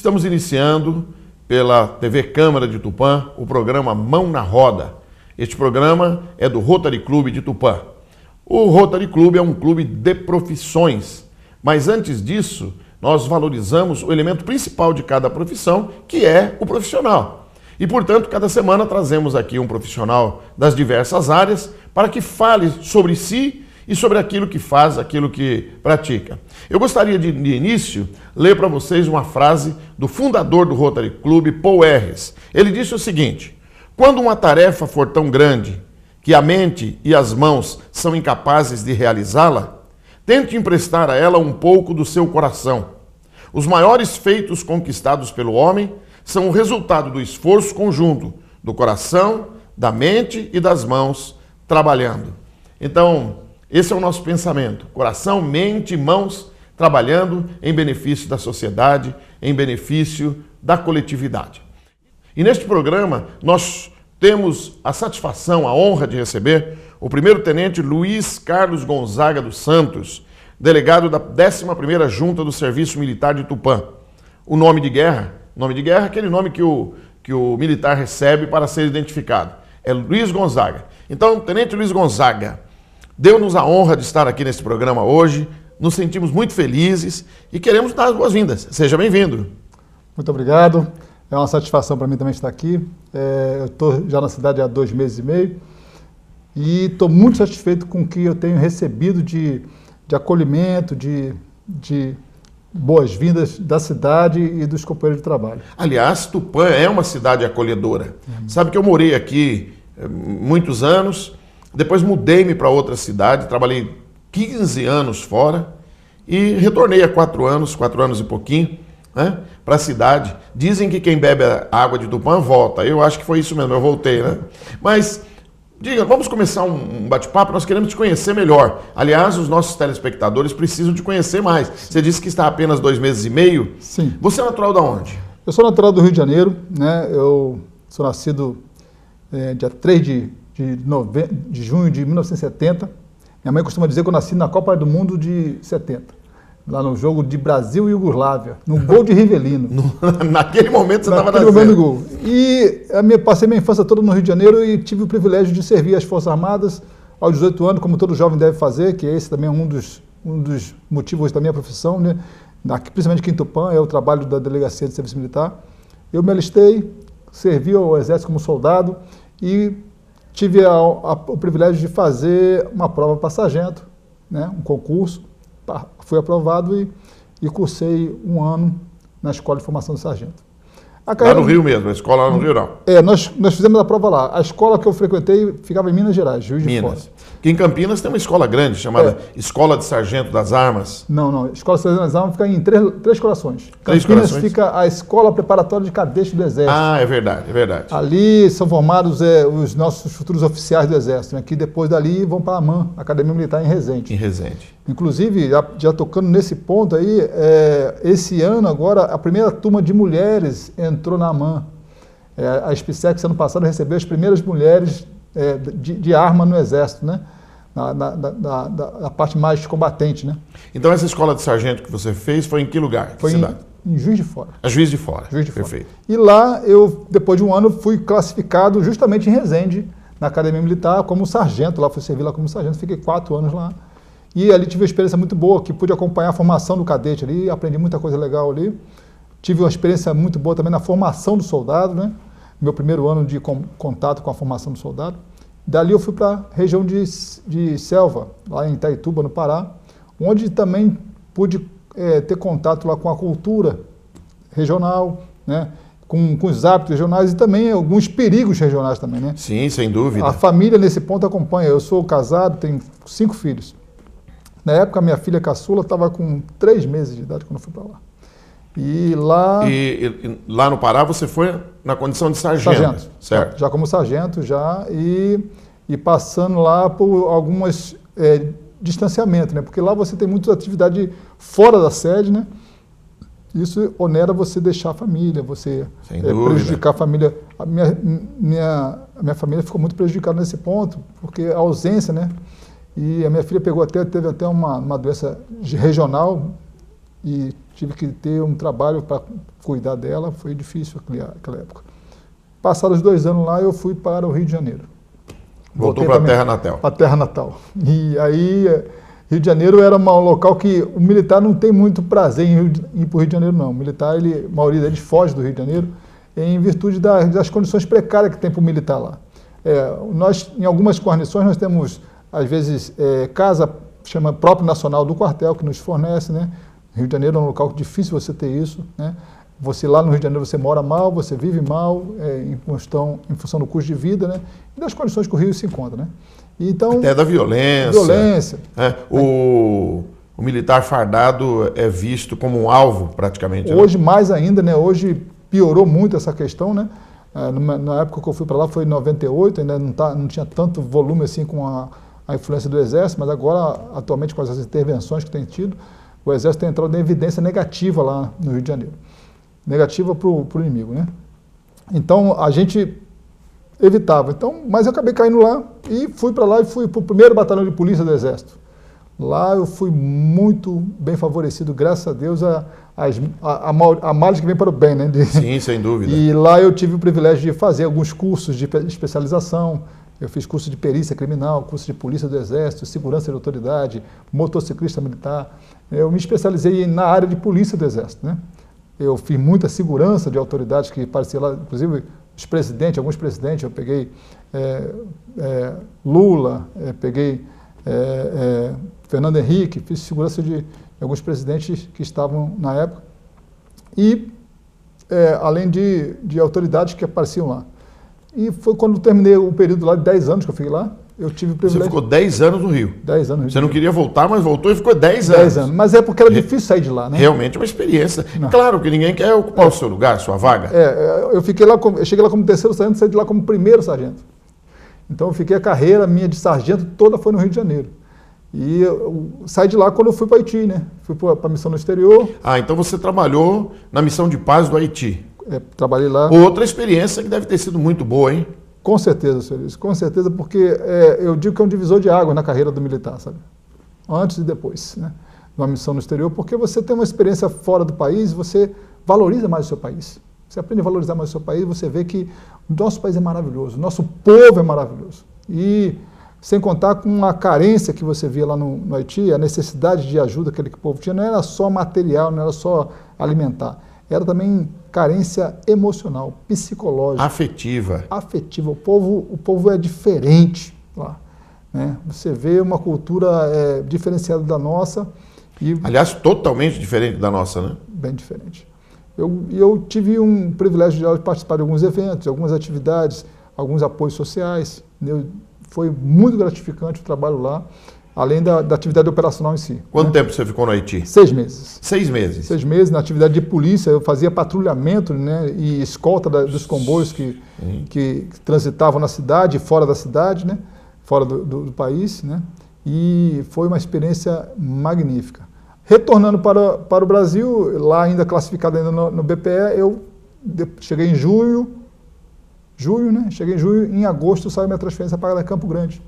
Estamos iniciando pela TV Câmara de Tupã o programa Mão na Roda. Este programa é do Rotary Clube de Tupã. O Rotary Clube é um clube de profissões, mas antes disso, nós valorizamos o elemento principal de cada profissão, que é o profissional. E, portanto, cada semana trazemos aqui um profissional das diversas áreas para que fale sobre si e sobre aquilo que faz, aquilo que pratica. Eu gostaria de início, ler para vocês uma frase do fundador do Rotary Clube, Paul Harris. Ele disse o seguinte: quando uma tarefa for tão grande que a mente e as mãos são incapazes de realizá-la, tente emprestar a ela um pouco do seu coração. Os maiores feitos conquistados pelo homem são o resultado do esforço conjunto do coração, da mente e das mãos trabalhando. Então, esse é o nosso pensamento. Coração, mente e mãos trabalhando em benefício da sociedade, em benefício da coletividade. E neste programa, nós temos a satisfação, a honra de receber o primeiro-tenente Luiz Carlos Gonzaga dos Santos, delegado da 11ª Junta do Serviço Militar de Tupã. O nome de guerra é aquele nome que o militar recebe para ser identificado. É Luiz Gonzaga. Então, Tenente Luiz Gonzaga, deu-nos a honra de estar aqui nesse programa hoje, nos sentimos muito felizes e queremos dar as boas-vindas. Seja bem-vindo. Muito obrigado. É uma satisfação para mim também estar aqui. Eu estou já na cidade há 2 meses e meio e estou muito satisfeito com o que eu tenho recebido de acolhimento, de boas-vindas da cidade e dos companheiros de trabalho. Aliás, Tupã é uma cidade acolhedora. Sabe que eu morei aqui muitos anos, depois mudei-me para outra cidade, trabalhei 15 anos fora e retornei há 4 anos e pouquinho, né, para a cidade. Dizem que quem bebe a água de Tupã volta. Eu acho que foi isso mesmo, eu voltei, né? Mas, diga, vamos começar um bate-papo, nós queremos te conhecer melhor. Aliás, os nossos telespectadores precisam te conhecer mais. Você disse que está há apenas 2 meses e meio. Sim. Você é natural de onde? Eu sou natural do Rio de Janeiro, né? Eu sou nascido dia 3 de junho de 1970. Minha mãe costuma dizer que eu nasci na Copa do Mundo de 70. Lá no jogo de Brasil e Iugoslávia, no gol de Rivelino. Naquele momento você estava nascendo. nascendo. Gol. E passei minha infância toda no Rio de Janeiro e tive o privilégio de servir as Forças Armadas aos 18 anos, como todo jovem deve fazer, que esse também é um dos motivos da minha profissão, né? Principalmente aqui em Tupã, é o trabalho da Delegacia de Serviço Militar. Eu me alistei, servi ao Exército como soldado e tive o privilégio de fazer uma prova para sargento, né? Um concurso. Fui aprovado e cursei 1 ano na Escola de Formação de Sargento. Lá no Rio mesmo, a escola lá no Rio não? Nós fizemos a prova lá. A escola que eu frequentei ficava em Minas Gerais, Juiz de Fora. Aqui em Campinas tem uma escola grande chamada Escola de Sargento das Armas. Não. Escola de Sargento das Armas fica em três corações. Três Campinas corações? Fica a Escola Preparatória de Cadetes do Exército. Ah, é verdade. Ali são formados os nossos futuros oficiais do Exército, né, que depois dali vão para a AMAN, Academia Militar em Resende. Inclusive, já tocando nesse ponto aí, esse ano agora, a primeira turma de mulheres entrou na AMAN. A SPSEC, ano passado, recebeu as primeiras mulheres de arma no Exército, né? Na parte mais combatente, né? Então, essa escola de sargento que você fez foi em que lugar? Foi em Juiz de Fora. Juiz de Fora. Perfeito. E lá, eu, depois de 1 ano, fui classificado justamente em Resende, na Academia Militar, como sargento. Lá fui servir lá como sargento, fiquei 4 anos lá. E ali tive uma experiência muito boa, que pude acompanhar a formação do cadete ali, aprendi muita coisa legal ali. Tive uma experiência muito boa também na formação do soldado, né? Meu primeiro ano de contato com a formação do soldado. Dali eu fui para a região de Selva, lá em Itaituba, no Pará, onde também pude ter contato lá com a cultura regional, né? Com os hábitos regionais e também alguns perigos regionais também, né? Sim, sem dúvida. A família nesse ponto acompanha. Eu sou casado, tenho 5 filhos. Na época, minha filha caçula estava com 3 meses de idade quando eu fui para lá. E lá... E lá no Pará você foi na condição de sargento. Certo. Já como sargento, e passando lá por algumas distanciamentos, né? Porque lá você tem muita atividade fora da sede, né? Isso onera você deixar a família, você prejudicar a família. A minha família ficou muito prejudicada nesse ponto, porque a ausência, né? E a minha filha teve até uma doença regional e tive que ter um trabalho para cuidar dela, foi difícil aquela época. Passados 2 anos lá, eu fui para o Rio de Janeiro. Voltou para a terra natal. Para a terra natal. E aí, Rio de Janeiro era um local que o militar não tem muito prazer em ir para o Rio de Janeiro, não. O militar, a maioria deles foge do Rio de Janeiro em virtude das condições precárias que tem para o militar lá. Nós, em algumas guarnições, nós temos, às vezes, casa, chama próprio nacional do quartel, que nos fornece, né? Rio de Janeiro é um local difícil você ter isso, né? Você lá no Rio de Janeiro você mora mal, você vive mal, em função do custo de vida, né? E das condições que o Rio se encontra, né? Então, até da violência. O militar fardado é visto como um alvo, praticamente. Hoje, mais ainda, né? Hoje piorou muito essa questão, né? Na época que eu fui para lá foi em 98, ainda não tinha tanto volume assim com a influência do Exército, mas agora, atualmente, com as intervenções que tem tido, o Exército tem entrado em evidência negativa lá no Rio de Janeiro. Negativa para o inimigo, né? Então, a gente evitava. Então, mas eu acabei caindo lá e fui para lá e fui para o 1º Batalhão de Polícia do Exército. Lá eu fui muito bem favorecido, graças a Deus, a males que vem para o bem, né? Sim, sem dúvida. E lá eu tive o privilégio de fazer alguns cursos de especialização. Eu fiz curso de perícia criminal, curso de polícia do Exército, segurança de autoridade, motociclista militar. Eu me especializei na área de polícia do Exército, né? Eu fiz muita segurança de autoridades que pareciam lá, inclusive alguns presidentes, eu peguei Lula, peguei Fernando Henrique, fiz segurança de alguns presidentes que estavam na época, e além de autoridades que apareciam lá. E foi quando eu terminei o período lá de 10 anos que eu fiquei lá, eu tive o privilégio... Você ficou 10 anos no Rio. 10 anos no Rio. Você não queria voltar, mas voltou e ficou 10 anos. 10 anos, mas é porque era difícil sair de lá, né? Realmente é uma experiência. Não. Claro que ninguém quer ocupar o seu lugar, a sua vaga. Eu cheguei lá como 3º sargento, saí de lá como 1º sargento. Então eu fiquei a carreira minha de sargento toda foi no Rio de Janeiro. E eu saí de lá quando eu fui para o Haiti, né? Fui para a missão no exterior. Então você trabalhou na missão de paz do Haiti. Trabalhei lá. Outra experiência que deve ter sido muito boa, hein? Com certeza, senhor Luiz, com certeza, porque eu digo que é um divisor de água na carreira do militar, sabe? Antes e depois, né? Numa missão no exterior, porque você tem uma experiência fora do país, você valoriza mais o seu país. Você aprende a valorizar mais o seu país, você vê que o nosso país é maravilhoso, o nosso povo é maravilhoso. E sem contar com a carência que você via lá no Haiti, a necessidade de ajuda que aquele povo tinha, não era só material, não era só alimentar, era também carência emocional, psicológica. Afetiva. Afetiva. O povo é diferente lá, né? Você vê uma cultura diferenciada da nossa. Aliás, totalmente diferente da nossa, né? Bem diferente. Eu tive um privilégio de participar de alguns eventos, de algumas atividades, alguns apoios sociais. Foi muito gratificante o trabalho lá, além da atividade operacional em si. Quanto tempo você ficou no Haiti? 6 meses. 6 meses? 6 meses na atividade de polícia, eu fazia patrulhamento, né, e escolta dos comboios que transitavam na cidade e fora da cidade, né, fora do país, né, e foi uma experiência magnífica. Retornando para o Brasil, lá ainda classificado ainda no BPE, eu cheguei em julho, né, em agosto saiu minha transferência para Campo Grande.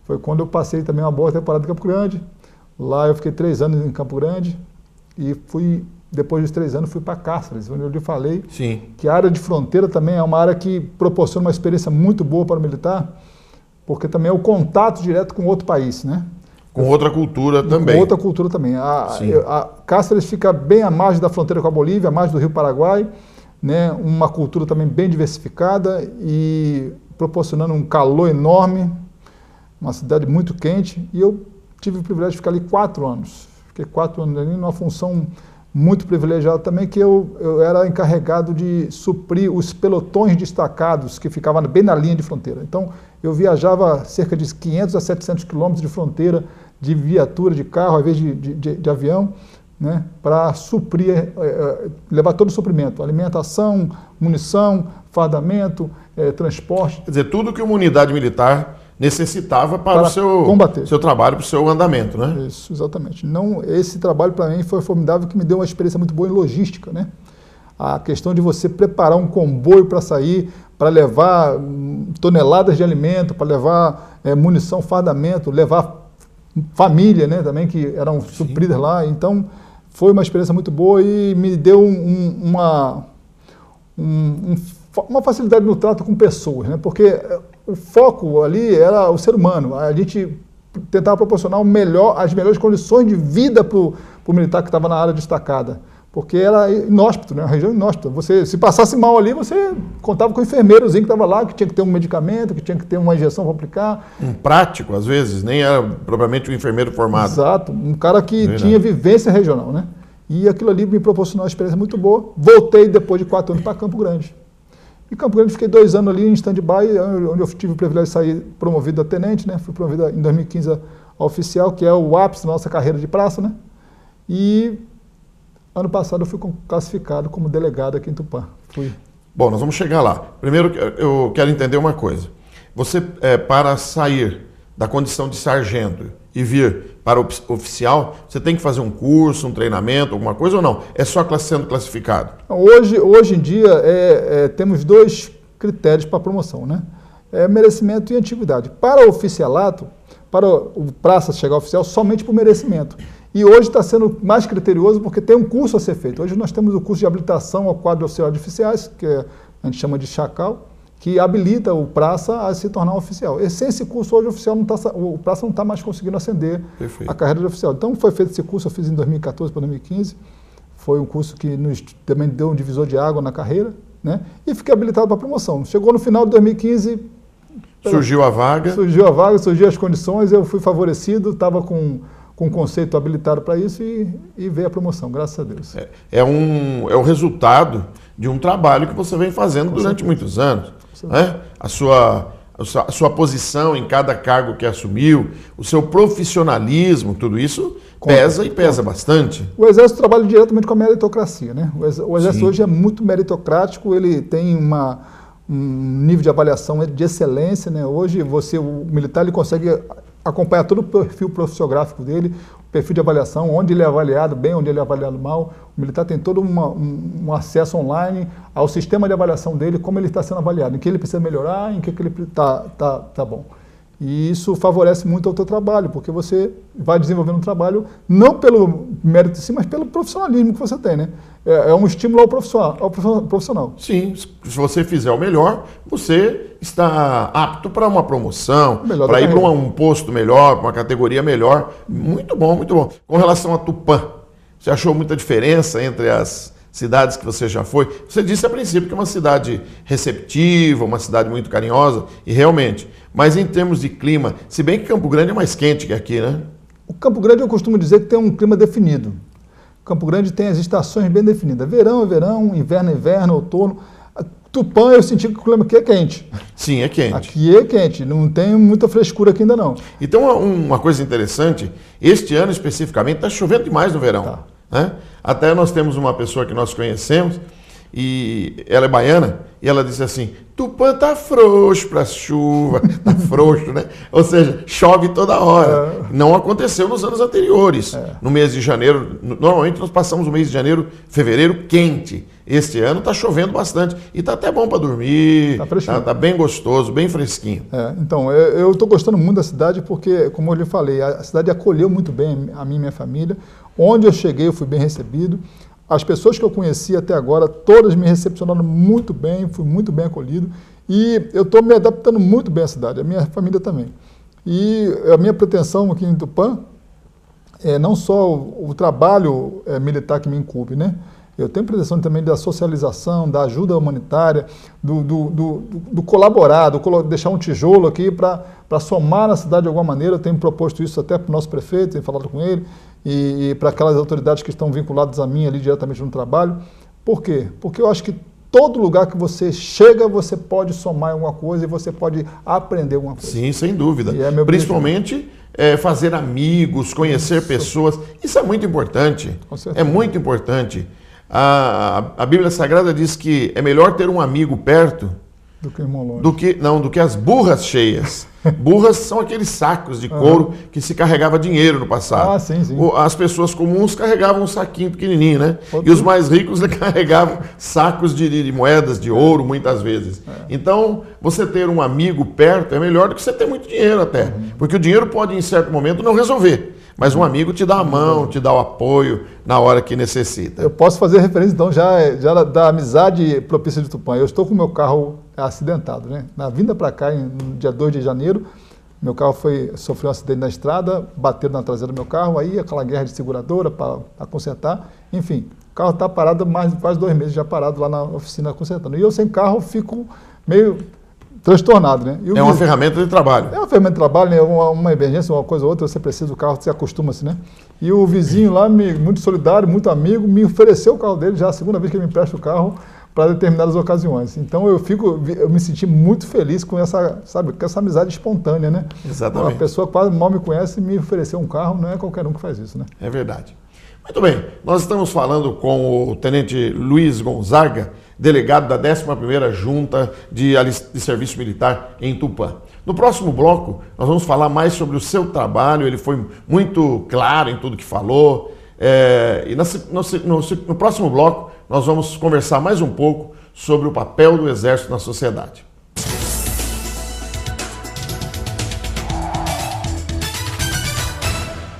Foi quando eu passei também uma boa temporada em Campo Grande. Lá eu fiquei 3 anos em Campo Grande e depois dos 3 anos, fui para Cáceres, onde eu lhe falei. Sim. Que a área de fronteira também é uma área que proporciona uma experiência muito boa para o militar, porque também é o contato direto com outro país, né? Com outra cultura também. Com outra cultura também. A Cáceres fica bem à margem da fronteira com a Bolívia, à margem do Rio Paraguai, né? Uma cultura também bem diversificada e proporcionando um calor enorme, uma cidade muito quente, e eu tive o privilégio de ficar ali 4 anos. Fiquei 4 anos ali numa função muito privilegiada também, que eu era encarregado de suprir os pelotões destacados que ficavam bem na linha de fronteira. Então, eu viajava cerca de 500 a 700 quilômetros de fronteira, de viatura, de carro, ao invés de avião, né, para suprir, levar todo o suprimento, alimentação, munição, fardamento, transporte. Quer dizer, tudo que uma unidade militar necessitava para o seu trabalho, para o seu andamento, né? Isso, exatamente. Não, esse trabalho para mim foi formidável, que me deu uma experiência muito boa em logística, né? A questão de você preparar um comboio para sair, para levar toneladas de alimento, para levar munição, fardamento, levar família, né, também, que eram supridas lá. Então, Foi uma experiência muito boa e me deu uma facilidade no trato com pessoas, né? Porque o foco ali era o ser humano. A gente tentava proporcionar as melhores condições de vida para o militar que estava na área destacada. Porque era inóspito, né? Uma região inóspita. Você, se passasse mal ali, você contava com o enfermeirozinho que estava lá, que tinha que ter um medicamento, que tinha que ter uma injeção para aplicar. Um prático, às vezes, nem era propriamente um enfermeiro formado. Exato, um cara que tinha vivência regional, né? E aquilo ali me proporcionou uma experiência muito boa. Voltei depois de 4 anos para Campo Grande. Em Campo Grande fiquei 2 anos ali em stand-by, onde eu tive o privilégio de sair promovido a tenente, né? Fui promovido em 2015 a oficial, que é o ápice da nossa carreira de praça, né? E ano passado eu fui classificado como delegado aqui em Tupã. Bom, nós vamos chegar lá. Primeiro eu quero entender uma coisa. Você, para sair da condição de sargento e vir para oficial, você tem que fazer um curso, um treinamento, alguma coisa ou não? É só sendo classificado? Hoje em dia temos 2 critérios para promoção, né? Merecimento e antiguidade. Para o oficialato, para o praça chegar ao oficial, somente por merecimento. E hoje está sendo mais criterioso porque tem um curso a ser feito. Hoje nós temos o curso de habilitação ao quadro oficial de oficiais, que a gente chama de chacal, que habilita o praça a se tornar um oficial. E sem esse curso, hoje o praça não está mais conseguindo ascender a carreira de oficial. Então foi feito esse curso, eu fiz em 2014 para 2015. Foi um curso que também deu um divisor de água na carreira, né? E fiquei habilitado para promoção. Chegou no final de 2015... Surgiu a vaga. Surgiu as condições, eu fui favorecido, estava com um conceito habilitado para isso e veio a promoção, graças a Deus. É o resultado de um trabalho que você vem fazendo durante muitos anos. Né? A sua posição em cada cargo que assumiu, o seu profissionalismo, tudo isso pesa e pesa bastante. O Exército trabalha diretamente com a meritocracia, né? O Exército hoje é muito meritocrático, ele tem um nível de avaliação de excelência, né? Hoje o militar ele consegue acompanhar todo o perfil profissiográfico dele, o perfil de avaliação, onde ele é avaliado bem, onde ele é avaliado mal. O militar tem todo um acesso online ao sistema de avaliação dele, como ele está sendo avaliado, em que ele precisa melhorar, em que ele está bom. E isso favorece muito ao teu trabalho, porque você vai desenvolvendo um trabalho não pelo mérito em si, mas pelo profissionalismo que você tem, né? É um estímulo ao profissional. Sim, se você fizer o melhor, você está apto para uma promoção, para ir para um posto melhor, para uma categoria melhor. Muito bom, muito bom. Com relação a Tupã, você achou muita diferença entre as cidades que você já foi? Você disse a princípio que é uma cidade receptiva, uma cidade muito carinhosa, e realmente. Mas em termos de clima, se bem que Campo Grande é mais quente que aqui, né? O Campo Grande eu costumo dizer que tem um clima definido. Campo Grande tem as estações bem definidas. Verão é verão, inverno é inverno, outono. Tupã eu senti que o clima aqui é quente. Sim, é quente. Aqui é quente, não tem muita frescura aqui ainda não. Então uma coisa interessante, este ano especificamente está chovendo demais no verão. Tá. Né? Até nós temos uma pessoa que nós conhecemos, e ela é baiana, e ela disse assim, Tupã tá frouxo para chuva, tá frouxo, né? Ou seja, chove toda hora. Não aconteceu nos anos anteriores. No mês de janeiro, normalmente nós passamos o mês de janeiro, fevereiro quente. Este ano está chovendo bastante e está até bom para dormir, tá bem gostoso, bem fresquinho. Então, eu estou gostando muito da cidade porque, como eu lhe falei, a cidade acolheu muito bem a mim e minha família. Onde eu cheguei, eu fui bem recebido. As pessoas que eu conheci até agora, todas me recepcionaram muito bem, fui muito bem acolhido. E eu estou me adaptando muito bem à cidade, a minha família também. E a minha pretensão aqui em Tupã é não só o trabalho militar que me incumbe, né? Eu tenho pretensão também da socialização, da ajuda humanitária, do colaborar, deixar um tijolo aqui para somar na cidade de alguma maneira. Eu tenho proposto isso até para o nosso prefeito, tenho falado com ele, e para aquelas autoridades que estão vinculadas a mim ali diretamente no trabalho. Por quê? Porque eu acho que todo lugar que você chega, você pode somar alguma coisa e você pode aprender alguma coisa. Sim, sem dúvida. Principalmente fazer amigos, conhecer pessoas. Isso é muito importante. Com certeza. É muito importante. A Bíblia Sagrada diz que é melhor ter um amigo perto do que irmão longe. Do que as burras cheias. Burras são aqueles sacos de couro que se carregava dinheiro no passado. Sim. As pessoas comuns carregavam um saquinho pequenininho, né? E os mais ricos carregavam sacos de moedas de ouro, muitas vezes. Então, você ter um amigo perto é melhor do que você ter muito dinheiro até. Porque o dinheiro pode, em certo momento, não resolver. mas um amigo te dá a mão, te dá o apoio na hora que necessita. Eu posso fazer referência, então, já da amizade propícia de Tupã. Eu estou com o meu carro acidentado, né? Na vinda para cá, no dia 2 de janeiro, meu carro sofreu um acidente na estrada, bateram na traseira do meu carro, aí aquela guerra de seguradora para consertar. Enfim, o carro está parado quase 2 meses já parado lá na oficina consertando. E eu sem carro fico meio transtornado, né? É uma ferramenta de trabalho. É uma ferramenta de trabalho, né? Uma emergência, uma coisa ou outra, você precisa do carro, você acostuma-se, né? E o vizinho lá, muito solidário, muito amigo, me ofereceu o carro dele, já a segunda vez que ele me empresta o carro para determinadas ocasiões. Então eu me senti muito feliz com essa, sabe, com essa amizade espontânea, né? Exatamente. Uma pessoa que quase mal me conhece e me ofereceu um carro, não é qualquer um que faz isso, né? É verdade. Muito bem, nós estamos falando com o Tenente Luiz Gonzaga, delegado da 11ª Junta de Serviço Militar em Tupã. No próximo bloco, nós vamos falar mais sobre o seu trabalho, ele foi muito claro em tudo que falou, e no próximo bloco nós vamos conversar mais um pouco sobre o papel do Exército na sociedade.